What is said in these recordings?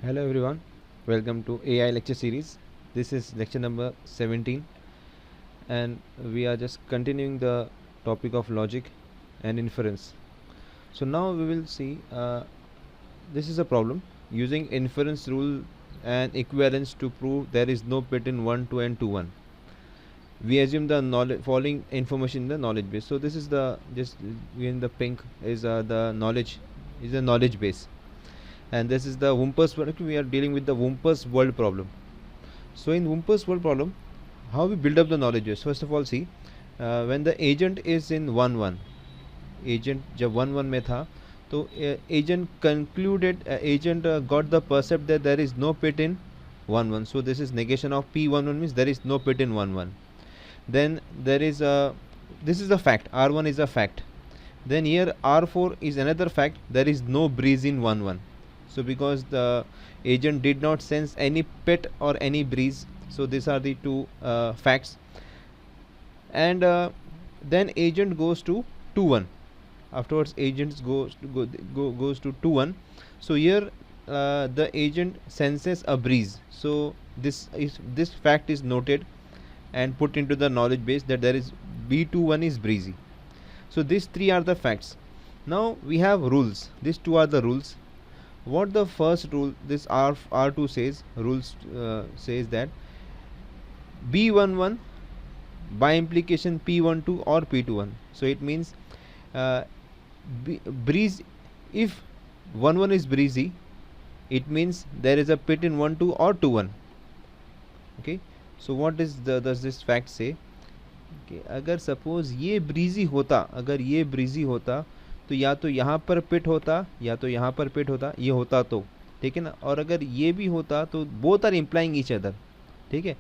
Hello everyone, welcome to AI lecture series. This is lecture number 17 and we are just continuing the topic of logic and inference. So now we will see this is a problem using inference rule and equivalence to prove there is no bit in 1, 2 and 2, 1. We assume the knowledge following information in the knowledge base. So this is the just in the pink is the knowledge is a knowledge base. And this is the Wumpers world. We are dealing with the Wumpers world problem. So in Wumpers world problem, how we build up the knowledge base? First of all, see when the agent is in 1 1, agent जब 1 1 में था, तो agent concluded agent got the percept that there is no pit in 1 1. So this is negation of P 1 1 means there is no pit in 1 1. Then there is a this is a fact. R1 is a fact. Then here R4 is another fact. There is no breeze in 1 1. So because the agent did not sense any pit or any breeze, so these are the two facts. And then agent goes to 2 1. Afterwards agent goes to 2 1. So here the agent senses a breeze. So this fact is noted and put into the knowledge base that there is B21 is breezy. So these three are the facts. Now we have rules. These two are the rules. What the first rule, this R2 says, rules says that B11 by implication P12 or P21. So it means breeze, if 1 1 is breezy, it means there is a pit in 1 2 or 2 1. Okay. So what is does this fact say? Okay, अगर suppose ये breezy होता, अगर ये breezy होता तो या तो यहाँ पर पिट होता या तो यहाँ पर पिट होता, ये होता तो ठीक है ना. और अगर ये भी होता तो both are implying each other. ठीक है.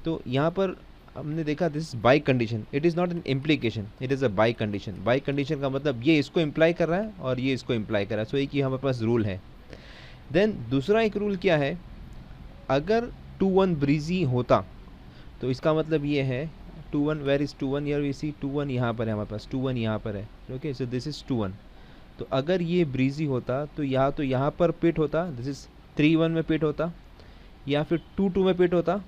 तो यहाँ पर हमने देखा this bi condition. It is not an implication, it is a bi condition. Bi condition का मतलब ये इसको इम्प्लाई कर रहा है और ये इसको इम्प्लाई कर रहा है. सो एक ही हमारे पास रूल है. देन दूसरा एक रूल क्या है, अगर 2 1 ब्रीजी होता तो इसका मतलब ये है 2 1 वेर इज़ 2 1, यर वी सी 2 1 यहाँ पर है हमारे पास, 2 1 यहाँ पर है. ओके. So this is 2 1. तो अगर ये ब्रीजी होता तो यहाँ पर पिट होता, दिस इज़ 3 1 में पिट होता, या फिर 2 2 में पिट होता,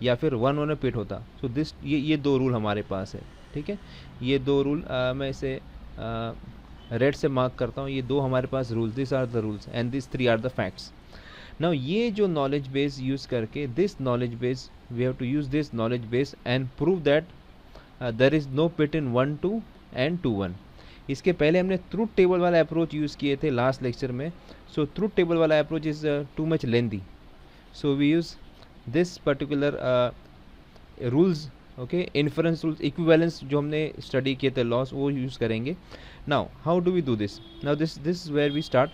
या फिर 1 1 में पिट होता. सो दिस ये दो रूल हमारे पास है. ठीक है. ये दो रूल मैं इसे रेड से मार्क करता हूँ. ये दो हमारे पास rules, this are the rules and this 3 are the facts. Now ये जो नॉलेज बेस यूज़ करके this knowledge base we have to use this knowledge base and prove that there is no pit in 1 2 and 2 1. इसके पहले हमने truth table वाला approach use किए थे last lecture में. सो ट्रूथ टेबल वाला approach is too much lengthy. So we use this particular rules. Okay. Inference rules, equivalence जो हमने स्टडी किए थे लॉस, वो यूज़ करेंगे. Now how do we do this? Now this where we start.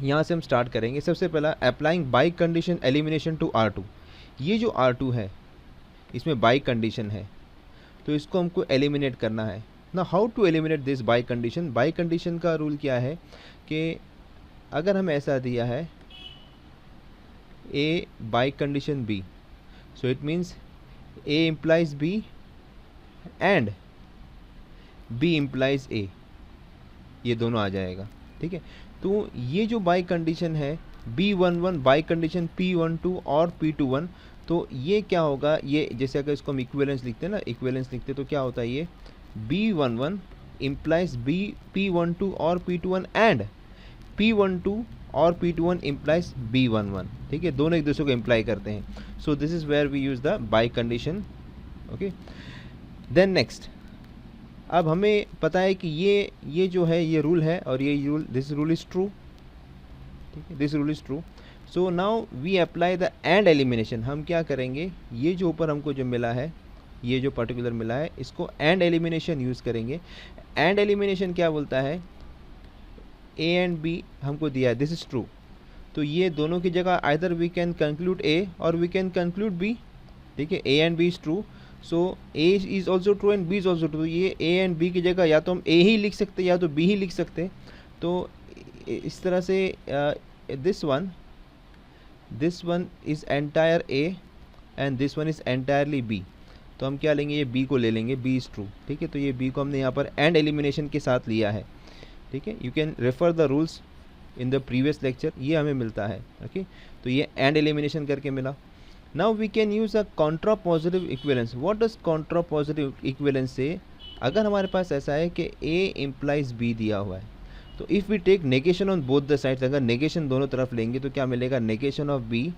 यहाँ से हम स्टार्ट करेंगे. सबसे पहला applying bi condition elimination to R2. ये जो R2 है इसमें बाई कंडीशन है, तो इसको हमको एलिमिनेट करना है ना. How to eliminate this bi condition? Bi condition का रूल क्या है कि अगर हमें ऐसा दिया है A bi condition B, so it means A implies B and B implies A, ये दोनों आ जाएगा. ठीक है. तो ये जो बाई कंडीशन है B11 बाई कंडीशन P12 और P21, तो ये क्या होगा, ये जैसे अगर इसको हम इक्विवेलेंस लिखते हैं ना, इक्विवेलेंस लिखते तो क्या होता है, ये B11 इम्प्लाइज P12 और P21 एंड P12 और P21 इम्प्लाइज B11. ठीक है. दोनों एक दूसरे को इम्प्लाई करते हैं. So this is where we use the bi condition. Okay. Then next, अब हमें पता है कि ये जो है ये रूल है और ये rule, this rule is true. ठीक है. This rule is true. So now we apply the and elimination. हम क्या करेंगे, ये जो ऊपर हमको जो मिला है, ये जो पर्टिकुलर मिला है, इसको एंड एलिमिनेशन यूज़ करेंगे. एंड एलिमिनेशन क्या बोलता है, ए एंड बी हमको दिया है, दिस इज़ ट्रू. तो ये दोनों की जगह either we can conclude A और वी कैन कंक्लूड बी. ठीक है. A and B is true. So A is also true and B is also true. ये ए एंड बी की जगह या तो हम ए ही लिख सकते या तो बी ही लिख सकते. तो इस तरह से this one is entire A and this one is entirely B. तो हम क्या लेंगे, ये बी को ले लेंगे, बी इज़ ट्रू. ठीक है. तो ये बी को हमने यहाँ पर एंड एलिमिनेशन के साथ लिया है. ठीक है. You can refer the rules in the previous lecture, ये हमें मिलता है। ओके, तो ये एंड एलिमिनेशन करके मिला। Now we can use a contrapositive equivalence. What does contrapositive equivalence से? अगर हमारे पास ऐसा है कि ए इम्प्लाइज बी दिया हुआ है, तो if we take negation on both the sides, अगर नेगेशन दोनों तरफ लेंगे तो क्या मिलेगा? Negation of B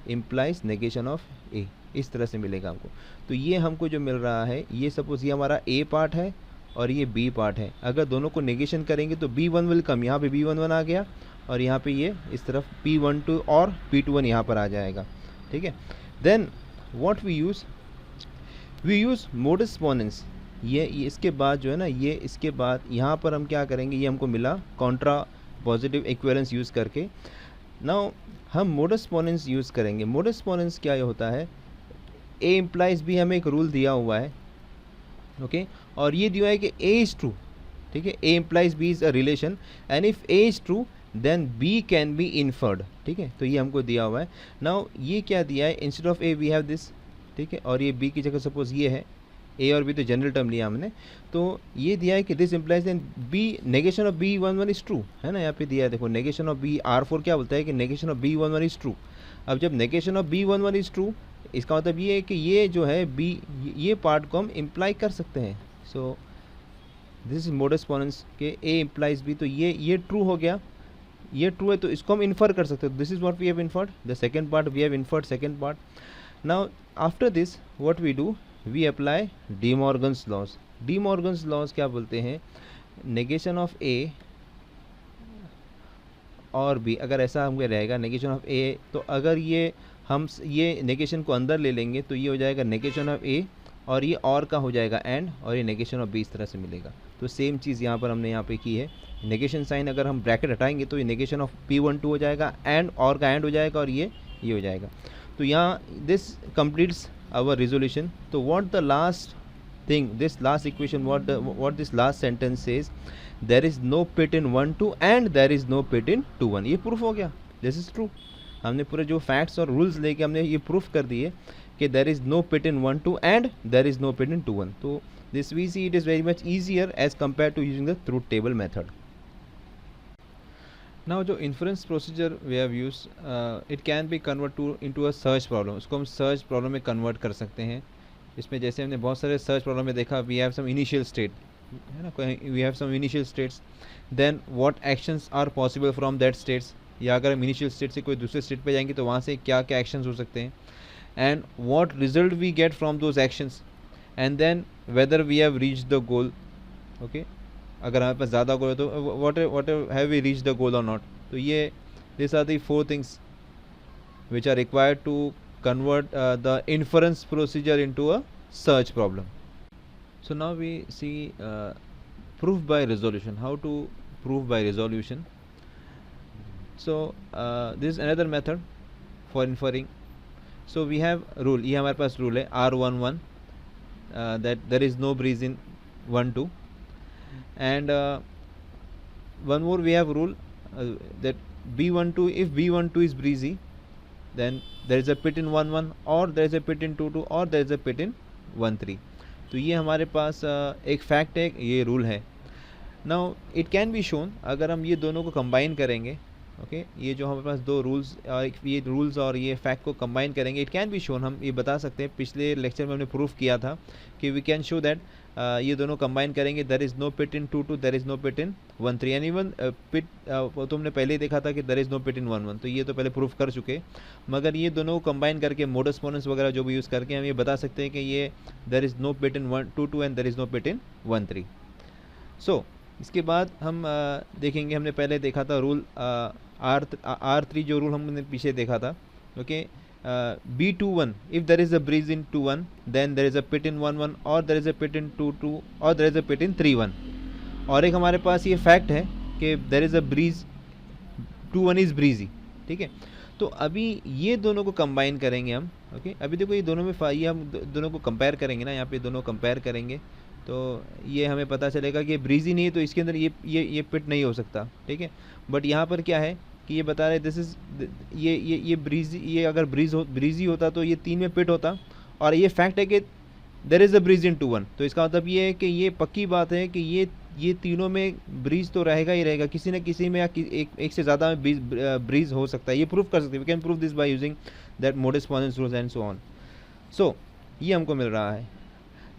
implies negation of A, इस तरह से मिलेगा हमको। तो ये हमको जो मिल रहा है, ये सपोज ये हमारा ए पार्ट है और ये बी पार्ट है। अगर दोनों को नेगेशन करेंगे तो B1 विल कम, यहाँ पे B11 आ गया और यहाँ पे ये इस तरफ P12 और P21 यहाँ पर आ जाएगा। ठीक है, then what we use modus ponens. ये इसके बाद जो है ना, ये इसके बाद यहाँ पर हम क्या करेंगे, ये हमको मिला कॉन्ट्रा पॉजिटिव इक्विवेलेंस यूज़ करके। नाउ हम मोडस पोनेंस यूज़ करेंगे। मोडस पोनेंस क्या होता है? ए इम्प्लाइज बी, हमें एक रूल दिया हुआ है। ओके, और ये दिया है कि ए इज़ ट्रू। ठीक है, A implies B is a relation and if A is true then B can be inferred. ठीक है, तो ये हमको दिया हुआ है। नाउ ये क्या दिया है? Instead of A V have this. ठीक है, और ये बी की जगह सपोज ये है, ए और बी तो जनरल टर्म लिया हमने, तो ये दिया है कि this implies then B negation of B11 is true, है ना, यहाँ पे दिया है देखो, नेगेशन ऑफ बी R4 क्या बोलता है कि negation of B11 is true. अब जब negation of B11 is true, इसका मतलब ये है कि ये जो है बी, ये पार्ट को हम इम्प्लाई कर सकते हैं। सो दिस इज मोडस पोनेंस के ए इम्प्लाइज बी, तो ये ट्रू हो गया, ये ट्रू है तो इसको हम इन्फर कर सकते हैं। This is what we have inferred, the second part we have inferred second part. Now after this what we do, we apply De Morgan's laws. De Morgan's laws क्या बोलते हैं? नेगेशन ऑफ ए और B, अगर ऐसा हमें रहेगा negation of ए, तो अगर ये हम ये नेगेशन को अंदर ले लेंगे तो ये हो जाएगा नेगेशन ऑफ ए और ये और का हो जाएगा एंड, और ये नेगेशन ऑफ बी इस तरह से मिलेगा। तो सेम चीज़ यहाँ पर हमने यहाँ पे की है। नेगेशन साइन अगर हम ब्रैकेट हटाएंगे तो ये नेगेशन ऑफ P12 हो जाएगा, एंड और का एंड हो जाएगा और ये हो जाएगा। तो यहाँ दिस कंप्लीट्स आवर रिजोल्यूशन। तो what the last thing, this last equation, what this last sentence says, there is no pit in 1 2 and there is no pit in 2 1। ये प्रूफ हो गया, दिस इज़ ट्रू। हमने पूरे जो facts और rules लेके हमने ये प्रूफ कर दिए कि there is no pit in 1 2 and there is no pit in 2 1। तो this we see it is very much easier as compare to using the truth table method. Now जो inference procedure we have use, it can be convert into a search problem. उसको हम search problem में convert कर सकते हैं। इसमें जैसे हमने बहुत सारे सर्च प्रॉब्लम में देखा, we have some initial state, है ना, we have some initial states, then what actions are possible from that states, या अगर हम इनिशियल स्टेट से कोई दूसरे स्टेट पे जाएंगे तो वहाँ से क्या क्या एक्शंस हो सकते हैं, and what result we get from those actions, and then whether we have reach the goal. Okay, अगर हमारे पास ज़्यादा गोल है तो what have we reach the goal और नॉट। तो ये this are the 4 things which are required to convert the inference procedure into a search problem. So now we see proof by resolution, how to prove by resolution. So this is another method for inferring. So we have rule, ये हमारे पास rule है R11 that there is no breeze in 1 2, and one more we have rule that B12, if B12 is breezy then there is a pit in 1 1 or there is a pit in 2 2 or there is a pit in 1 3. तो ये हमारे पास एक fact है, ये rule है। Now it can be shown, अगर हम ये दोनों को कंबाइन करेंगे, ओके, ये जो हमारे पास दो रूल्स, ये रूल्स और ये फैक्ट को कंबाइन करेंगे, इट कैन बी शोन, हम ये बता सकते हैं। पिछले लेक्चर में हमने प्रूफ किया था कि वी कैन शो दैट ये दोनों कंबाइन करेंगे, there is no pit in 2 2, there is no pit in 1 3, and even pit तो हमने पहले ही देखा था कि there is no pit in 1 1, तो ये तो पहले प्रूफ कर चुके। मगर ये दोनों को कंबाइन करके मोडस पोनेंस वगैरह जो भी यूज़ करके हम ये बता सकते हैं कि ये there is no pit in 2 2 and there is no pit in 1 3। So इसके बाद हम देखेंगे, हमने पहले देखा था रूल R3 जो रूल हमने पीछे देखा था, okay, B21, if there is a breeze in 2 1 then there is a pit in 1 1 or there is a pit in 2 2 or there is a pit in 3 1। और एक हमारे पास ये फैक्ट है कि there is a breeze 2 1 is breezy, ठीक है। तो अभी ये दोनों को कंबाइन करेंगे हम, ओके। अभी देखो ये दोनों में ये हम दोनों को कंपेयर करेंगे ना, यहाँ पे दोनों कंपेयर करेंगे तो ये हमें पता चलेगा कि ब्रीजी नहीं है तो इसके अंदर ये पिट नहीं हो सकता, ठीक है। बट यहाँ पर क्या है कि ये बता रहे दिस इज़ ये ब्रीजी, ये अगर ब्रीजी होता तो ये 3 में पिट होता, और ये फैक्ट है कि देयर इज़ अ ब्रीज इन 2 1, तो इसका मतलब ये है कि ये पक्की बात है कि ये ये तीनों में ब्रीज तो रहेगा ही रहेगा, किसी न किसी में या एक से ज़्यादा ब्रीज हो सकता है, ये प्रूफ कर सकते हैं। We can prove this by using that modus ponens rules and so on. So ये हमको मिल रहा है।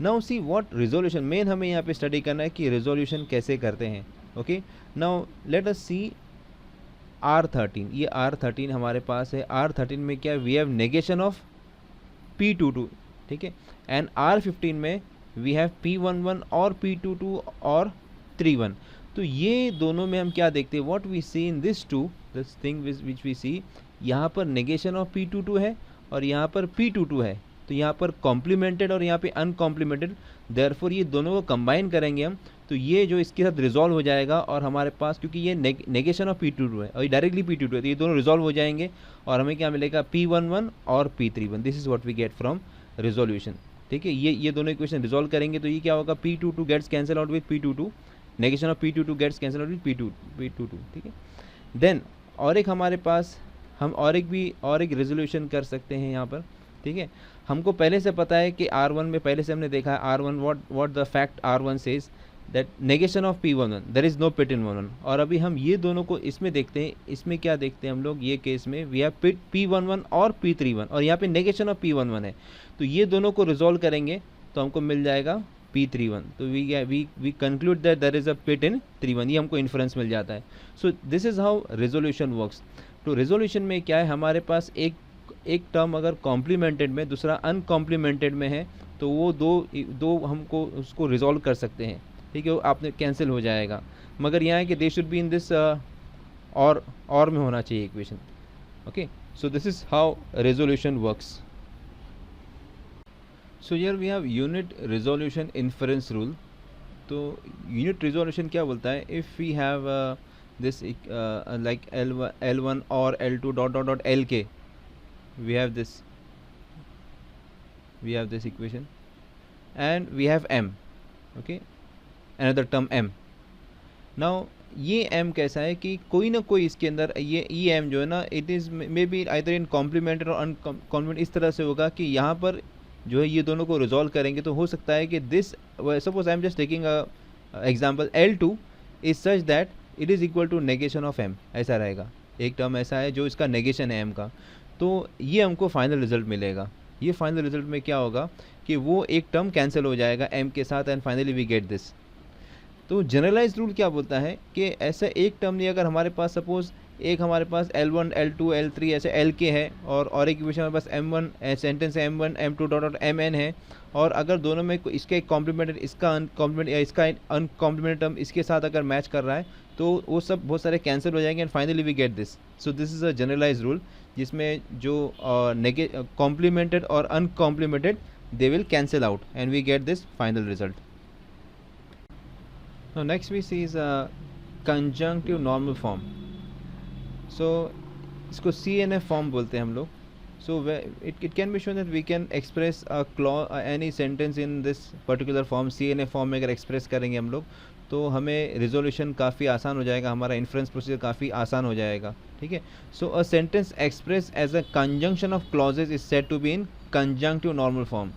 Now see what resolution, main हमें यहाँ पे स्टडी करना है कि रिजोल्यूशन कैसे करते हैं। ओके, नाउ लेट अस सी R13। ये R13 हमारे पास है। R13 में क्या, we have negation of P22, ठीक है, एंड R15 में वी हैव P11 और P22 और 31। तो ये दोनों में हम क्या देखते हैं, what we see in this two, this thing which we see, यहाँ पर नेगेशन ऑफ P22 है और यहाँ पर P22 है, तो यहाँ पर कॉम्प्लीमेंटेड और यहाँ पे अनकॉम्प्लीमेंटेड, देयरफॉर ये दोनों को कंबाइन करेंगे हम, तो ये जो इसके साथ रिजॉल्व हो जाएगा और हमारे पास, क्योंकि ये नेगेशन ऑफ P22 है और ये डायरेक्टली P22 है, तो ये दोनों रिजॉल्व हो जाएंगे और हमें क्या मिलेगा, P11 और P31। This is what we get from resolution, ठीक है। ये दोनों इक्वेशन रिजॉल्व करेंगे तो ये क्या होगा, P22 gets cancel out with P22, negation of P22 gets cancel out with P22, ठीक है। देन और एक हमारे पास, हम और एक रेजोल्यूशन कर सकते हैं यहाँ पर, ठीक है। हमको पहले से पता है कि R1 में पहले से हमने देखा है R1 what the fact R1 says that negation of P11 there is no pit in 11। और अभी हम ये दोनों को इसमें देखते हैं, इसमें क्या देखते हैं हम लोग, ये केस में वी हैव पिट P11 और P31 और यहाँ पे नेगेशन ऑफ P11 है, तो ये दोनों को रिजॉल्व करेंगे तो हमको मिल जाएगा P31। तो we conclude that there is a pit in 31, ये हमको इन्फ्रेंस मिल जाता है। So this is how resolution works. तो रेजोल्यूशन में क्या है, हमारे पास एक टर्म अगर कॉम्प्लीमेंटेड में, दूसरा अनकॉम्प्लीमेंटेड में है, तो वो दो हमको उसको रिजॉल्व कर सकते हैं, ठीक है, वो आपने कैंसिल हो जाएगा। मगर यहाँ है कि they should be in this और में होना चाहिए equation. Okay, so this is how resolution works. So here we have unit resolution inference rule. तो यूनिट रेजोल्यूशन क्या बोलता है, if we have this like L1 or L2 dot LK, we have this equation and we have M, okay, another term M. now ये M कैसा है कि कोई ना कोई इसके अंदर ये M जो है ना, it is may be either in complimented और अनकॉम्प्लीमेंट, इस तरह से होगा कि यहाँ पर जो है ये दोनों को रिजॉल्व करेंगे तो हो सकता है कि this, suppose I am just taking example, L2 is such that it is equal to negation of M, ऐसा रहेगा। एक टर्म ऐसा है जो इसका नेगेशन है M का, तो ये हमको फाइनल रिजल्ट मिलेगा। ये फाइनल रिजल्ट में क्या होगा कि वो एक टर्म कैंसिल हो जाएगा M के साथ and finally we get this. तो जनरलाइज रूल क्या बोलता है कि ऐसा एक टर्म नहीं, अगर हमारे पास सपोज एक हमारे पास L1 L2 L3 ऐसे LK है और एक इक्वेशन हमारे पास M1 सेंटेंस है M1 M2 डॉट MN है, और अगर दोनों में इसका एक कॉम्प्लीमेंट, इसका अनकॉम्प्लीमेंट या इसका अनकॉम्प्लीमेंट टर्म इसके साथ अगर मैच कर रहा है तो वो सब बहुत सारे कैंसिल हो जाएंगे and finally we get this. So this is a generalise rule जिसमें जो कॉम्प्लीमेंटेड और uncomplemented they will cancel out and we get this final result. Now next we see is a conjunctive normal form. So इसको CNF form बोलते हैं हम लोग। So it can be shown that we can express a clause any sentence in this particular form, CNF form में अगर express करेंगे हम लोग तो हमें resolution काफ़ी आसान हो जाएगा, हमारा inference procedure काफ़ी आसान हो जाएगा, ठीक है। So a sentence expressed as a conjunction of clauses is said to be in conjunctive normal form,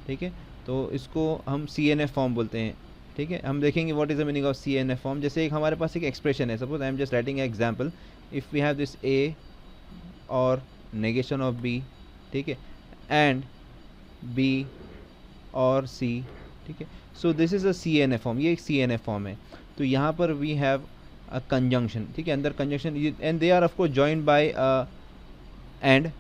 ठीक है। तो इसको हम CNF form बोलते हैं, ठीक है। हम देखेंगे what is the meaning of CNF form. जैसे एक हमारे पास एक एक्सप्रेशन है, suppose I am just writing example, if we have this A और नेगेशन ऑफ B, ठीक है, एंड B और C, ठीक है। So this is a CNF form, ये एक CNF फॉर्म है। तो यहाँ पर वी हैव अ कंजंक्शन, ठीक है, अंदर conjunction and they are of course joined by and,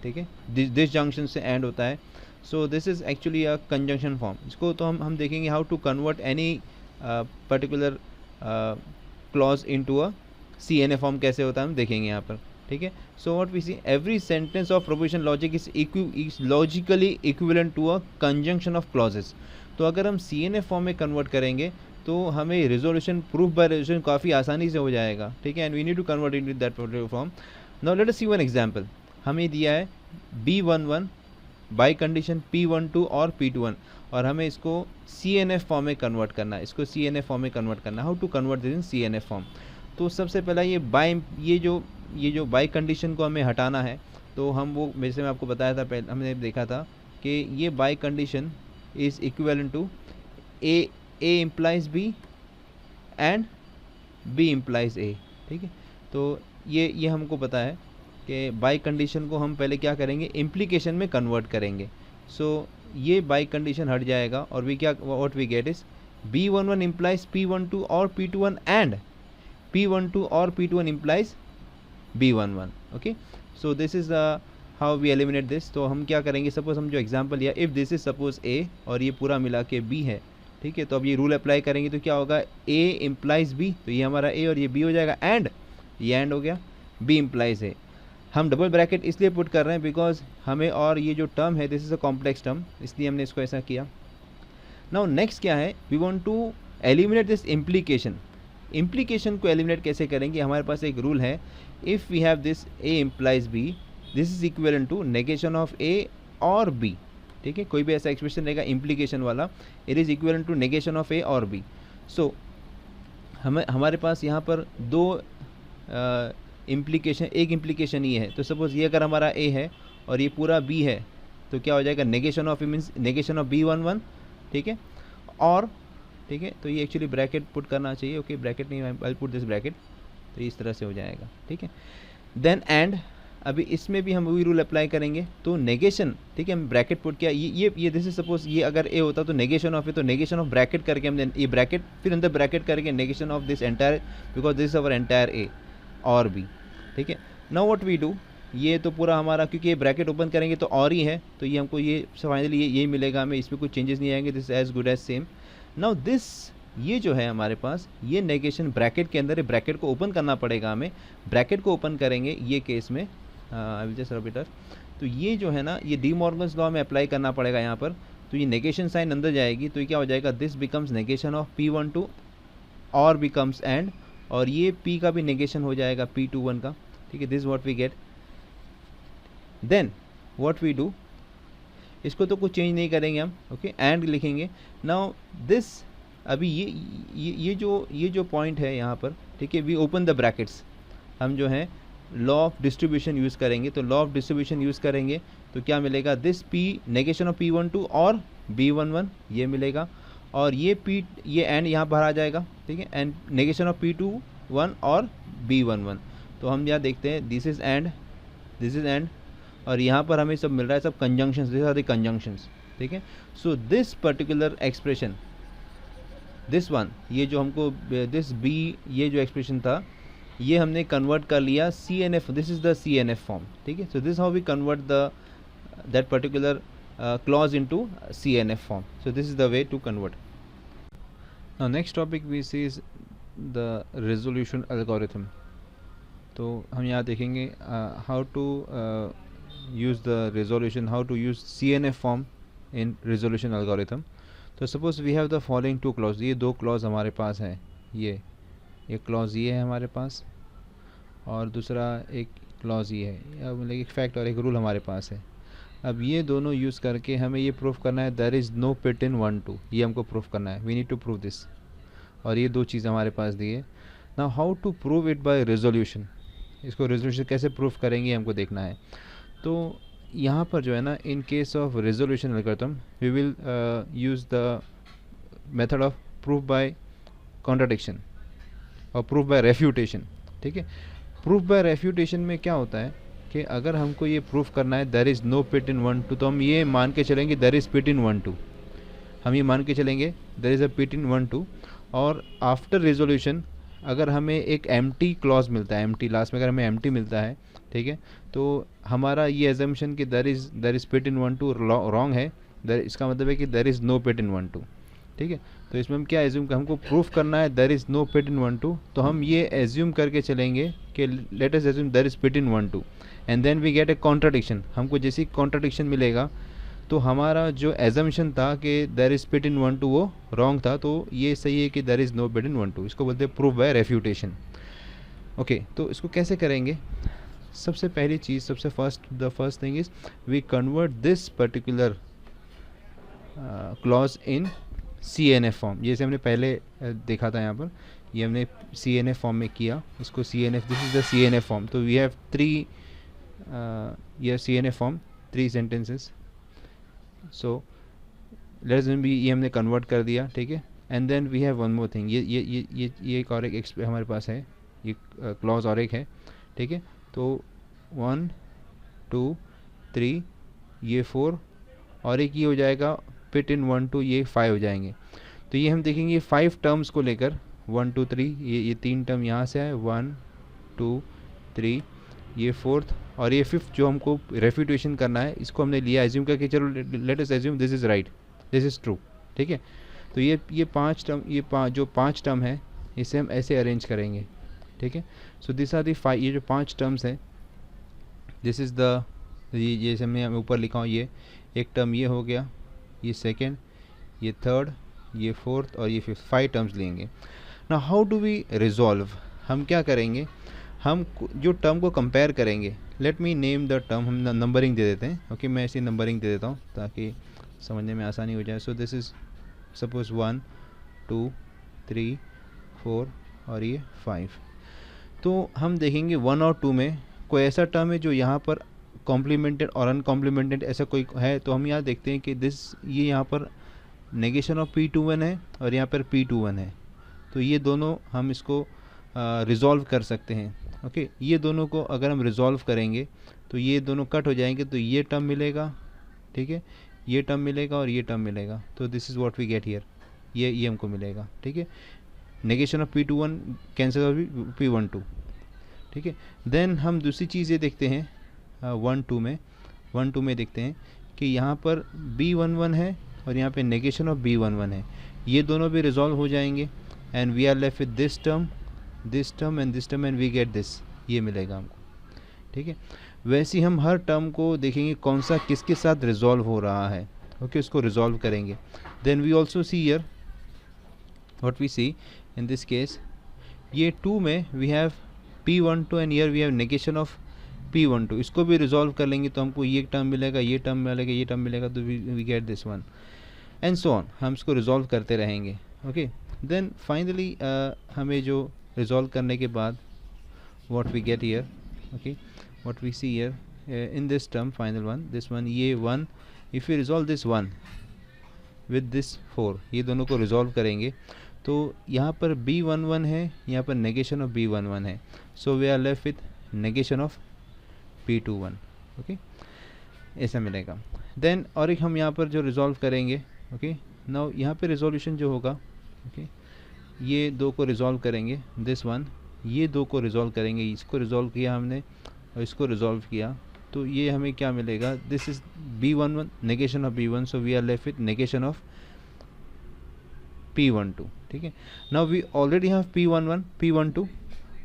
ठीक है, दिस जंक्शन से एंड होता है। So this is actually a conjunction form. इसको तो हम देखेंगे how to convert any particular clause into a CNF form कैसे होता है हम देखेंगे यहाँ पर, ठीक है। So what we see, every sentence of proposition logic is logically equivalent to a conjunction of clauses. तो अगर हम CNF फॉर्म में कन्वर्ट करेंगे तो हमें रिजोल्यूशन, प्रूफ बाय रेजोल्यूशन काफ़ी आसानी से हो जाएगा, ठीक है, and we need to convert into that particular form. Now let us see one example. हमें दिया है B11 बाई कंडीशन P12 और P21 और हमें इसको CNF फॉर्म में कन्वर्ट करना है, इसको CNF फॉर्म में कन्वर्ट करना है। How to convert this in CNF form? तो सबसे पहला ये जो बाई कंडीशन को हमें हटाना है, तो हम वो जैसे मैं आपको बताया था, पहले हमने देखा था कि ये bi condition is equivalent to A implies B and B implies A, ठीक है। तो ये हमको पता है कि बाई कंडीशन को हम पहले क्या करेंगे, इम्प्लीकेशन में कन्वर्ट करेंगे। सो ये बाई कंडीशन हट जाएगा और वी क्या what we get is B11 implies P12 और P21 and P12 और P21 implies B11, okay। so this is how we eliminate this। तो हम क्या करेंगे, सपोज हम जो एग्जांपल लिया, if this is suppose A और ये पूरा मिला के B है, ठीक है। तो अब ये रूल अप्लाई करेंगे तो क्या होगा, A implies B, तो ये हमारा A और ये B हो जाएगा, एंड ये एंड हो गया, B implies A। हम डबल ब्रैकेट इसलिए पुट कर रहे हैं बिकॉज हमें, और ये जो टर्म है this is a complex term, इसलिए हमने इसको ऐसा किया। नाउ नेक्स्ट क्या है, we want to eliminate this implication. Implication को एलिमिनेट कैसे करेंगे, हमारे पास एक रूल है, if we have this A implies B, this is equivalent to negation of A और B, ठीक है। कोई भी ऐसा एक्सप्रेशन रहेगा इम्प्लीकेशन वाला, it is equivalent to negation of A और B। सो हमारे पास यहाँ पर दो इम्प्लीकेशन, एक इम्प्लीकेशन ये है, तो सपोज ये अगर हमारा A है और ये पूरा B है, तो क्या हो जाएगा, negation of A means negation of B11, ठीक है। और ठीक है, तो ये एक्चुअली ब्रैकेट पुट करना चाहिए, ओके, ब्रैकेट नहीं, आई पुट दिस ब्रैकेट, तो इस तरह से हो जाएगा, ठीक है। देन एंड, अभी इसमें भी हम वही रूल अप्लाई करेंगे, तो नेगेशन, ठीक है, हम ब्रैकेट पुट किया, ये दिस इज सपोज ये अगर ए होता तो नेगेशन ऑफ ए, तो नेगेशन ऑफ ब्रैकेट करके हमने ये ब्रैकेट, फिर अंदर ब्रैकेट करके negation of this entire, because this is our entire A और बी, ठीक है। नाउ व्हाट वी डू, ये तो पूरा हमारा, क्योंकि ये ब्रैकेट ओपन करेंगे तो और ही है, तो ये हमको ये फाइनली यही मिलेगा हमें, इसमें कुछ चेंजेस नहीं आएंगे, this as good as same. Now this, ये जो है हमारे पास ये नेगेशन ब्रैकेट के अंदर है, ब्रैकेट को ओपन करना पड़ेगा हमें, ब्रैकेट को ओपन करेंगे ये केस में, आई विल जस्ट रब तो ये जो है ना, ये डी मॉर्गन्स लॉ में अप्लाई करना पड़ेगा यहाँ पर, तो ये नेगेशन साइन अंदर जाएगी, तो ये क्या हो जाएगा, this becomes negation of P12 और बिकम्स एंड, और ये P का भी नेगेशन हो जाएगा P21 का, ठीक है। This what we get, then what we do, इसको तो कुछ चेंज नहीं करेंगे हम, ओके, एंड लिखेंगे। नाउ दिस, अभी ये जो पॉइंट है यहाँ पर, ठीक है, वी ओपन द ब्रैकेट्स, हम जो है लॉ ऑफ डिस्ट्रीब्यूशन यूज़ करेंगे, तो लॉ ऑफ डिस्ट्रीब्यूशन यूज़ करेंगे तो क्या मिलेगा, this P negation of P12 और B11 ये मिलेगा, और ये P, ये एंड यहाँ पर आ जाएगा, ठीक है, एंड नेगेशन ऑफ P21 और B11, तो हम यहाँ देखते हैं this is and, this is and, और यहाँ पर हमें सब मिल रहा है, सब conjunctions, this are the conjunctions, ठीक है। So this particular expression, this one, ये जो हमको दिस B, ये जो एक्सप्रेशन था, ये हमने कन्वर्ट कर लिया CNF, this is the CNF form, ठीक है। So this how we convert the that particular clause into CNF form, so this is the way to convert. Now next topic we see is the resolution algorithm. तो हम यहाँ देखेंगे how to use the resolution, how to use CNF form in resolution algorithm। तो suppose we have the following two clause, ये दो clause हमारे पास हैं, ये clause ये है हमारे पास, और दूसरा एक clause ये है, मतलब एक फैक्ट और एक रूल हमारे पास है। अब ये दोनों यूज़ करके हमें ये प्रूफ करना है, there is no pit in 1 2, ये हमको प्रूफ करना है, we need to prove this, और ये दो चीज़ हमारे पास दी है। now how to prove it by resolution, इसको resolution कैसे प्रूफ करेंगे हमको देखना है। तो यहाँ पर जो है ना, in case of resolution algorithm we will use the method of proof by contradiction और प्रूफ बाय रेफ्यूटेशन, ठीक है। प्रूफ बाय रेफ्यूटेशन में क्या होता है कि अगर हमको ये प्रूफ करना है there is no pit in 1 2, तो हम ये मान के चलेंगे देयर इज़ पिट इन 1 2, हम ये मान के चलेंगे there is a pit in 1 2, और आफ्टर रेजोल्यूशन अगर हमें एक एम्प्टी क्लॉज मिलता है, एम्प्टी लास्ट में अगर हमें एम्प्टी मिलता है, ठीक है, तो हमारा ये एजम्पशन कि there is pit in 1 2 wrong है, इसका मतलब है कि there is no pit in 1 2, ठीक है। तो इसमें हम क्या एज्यूम, हमको प्रूफ करना है there is no pit in 1 2, तो हम ये एज्यूम करके चलेंगे कि let us assume there is pit in 1 2, and then we get a contradiction. हमको जैसे कॉन्ट्राडिक्शन मिलेगा तो हमारा जो एजम्पशन था कि देयर इज़ पिट इन 1 2 वो रॉन्ग था, तो ये सही है कि there is no pit in 1 2, इसको बोलते हैं प्रूफ बाय रेफ्यूटेशन, ओके। तो इसको कैसे करेंगे, सबसे पहली चीज़, सबसे the first thing is we convert this particular clause in CNF form, जैसे हमने पहले देखा था यहाँ पर, ये हमने CNF फॉर्म में किया, इसको CNF, this is the CNF form, तो वी हैव 3 ये CNF form 3 sentences, so let's भी ये हमने कन्वर्ट कर दिया, ठीक है। And then we have one more thing, ये एक और एक हमारे पास है, ये क्लॉज और एक है, ठीक है। तो 1 2 3 ये 4 और एक ये हो जाएगा पिट इन 1 2, ये 5 हो जाएंगे। तो ये हम देखेंगे 5 टर्म्स को लेकर 1 2 3, ये 3 टर्म यहाँ से आए 1 2 3, ये 4th और ये 5th जो हमको रेफ्यूटेशन करना है, इसको हमने लिया एज्यूम करके, चलो late us assume this is right, this is true, ठीक है। तो ये 5 टर्म, जो 5 टर्म है इसे हम ऐसे अरेंज करेंगे, ठीक है। सो दिस आर दी 5, ये जो 5 टर्म्स हैं, दिस इज़ द, ये जैसे मैं ऊपर लिखा हूँ, ये एक टर्म ये हो गया, ये सेकेंड, ये थर्ड, ये 4th और ये 5th, 5 टर्म्स लेंगे। ना हाउ डू वी रिजॉल्व, हम क्या करेंगे, हम जो टर्म को कंपेयर करेंगे, let me name the term, हम नंबरिंग दे देते हैं, ओके मैं ऐसी नंबरिंग दे देता हूँ ताकि समझने में आसानी हो जाए। सो दिस इज़ सपोज 1 2 3 4 और ये 5। तो हम देखेंगे 1 और 2 में कोई ऐसा टर्म है जो यहाँ पर कॉम्प्लीमेंटेड और अनकॉम्प्लीमेंटेड ऐसा कोई है, तो हम यहाँ देखते हैं कि ये यहाँ पर नेगेशन ऑफ P21 है और यहाँ पर P21 है। तो ये दोनों हम इसको रिज़ॉल्व कर सकते हैं, ओके। ये दोनों को अगर हम रिज़ॉल्व करेंगे तो ये दोनों कट हो जाएंगे, तो ये टर्म मिलेगा, ठीक है, ये टर्म मिलेगा और ये टर्म मिलेगा। तो this is what we get here, ये हमको मिलेगा, ठीक है। Negation of P21 cancel of P12, ठीक है। देन हम दूसरी चीज़ ये देखते हैं 1 2 में देखते हैं कि यहाँ पर B11 है और यहाँ पे नेगेशन ऑफ B11 है, ये दोनों भी रिजॉल्व हो जाएंगे and we are left with this term and this term and we get this, ये मिलेगा हमको, ठीक है। वैसे हम हर टर्म को देखेंगे कौन सा किसके साथ रिजॉल्व हो रहा है, ओके, उसको रिजॉल्व करेंगे। Then we also see here what we see in this case, ये 2 में we have P12 and here we have negation of P12, इसको भी रिजॉल्व कर लेंगे तो हमको ये टर्म मिलेगा, ये टर्म मिलेगा, ये टर्म मिलेगा, तो we get this one and so on, हम इसको रिजॉल्व करते रहेंगे, ओके। देन फाइनली हमें जो रिजॉल्व करने के बाद what we get here, okay, what we see here in this term final one, this one, ये 1, if you resolve this 1 with this 4, ये दोनों को रिजॉल्व करेंगे तो यहाँ पर B11 है, यहाँ पर नेगेशन ऑफ B11 है, so we are left with negation of P21, okay, ऐसा मिलेगा। देन और एक हम यहाँ पर जो रिजॉल्व करेंगे, ओके, नाउ यहाँ पे रिजोल्यूशन जो होगा, ओके, ये 2 को रिजॉल्व करेंगे, दिस वन, ये 2 को रिजॉल्व करेंगे, इसको रिजॉल्व किया हमने और इसको रिजॉल्व किया, तो ये हमें क्या मिलेगा, this is B11 negation of B1, so we are left with negation of P12, ठीक है। Now we already have P11 P12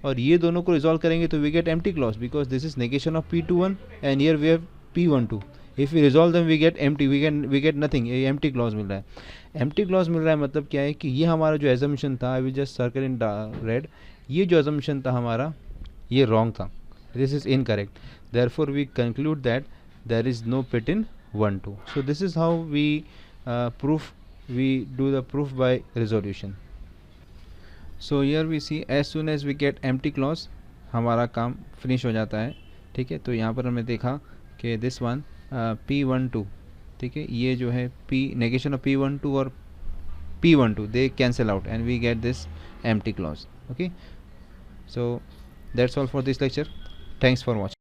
और ये दोनों को रिजॉल्व करेंगे तो we get empty clause because this is negation of P21 and here we have P12, if we resolve them we get empty, we get nothing, ये empty clause मिल रहा है। एम्प्टी क्लॉज मिल रहा है मतलब क्या है कि ये हमारा जो एजम्पशन था, I will just circle in red, ये जो एजम्पशन था हमारा ये रॉन्ग था, this is incorrect, therefore we conclude that there is no pit in 1 2। So this is how we proof, we do the proof by resolution. So here we see as soon as we get empty clause हमारा काम finish हो जाता है, ठीक है। तो यहाँ पर हमने देखा कि दिस वन P12, ठीक है, ये जो है P नेगेशन ऑफ P12 और P12 they cancel out and we get this empty clause, okay. So that's all for this lecture. Thanks for watching.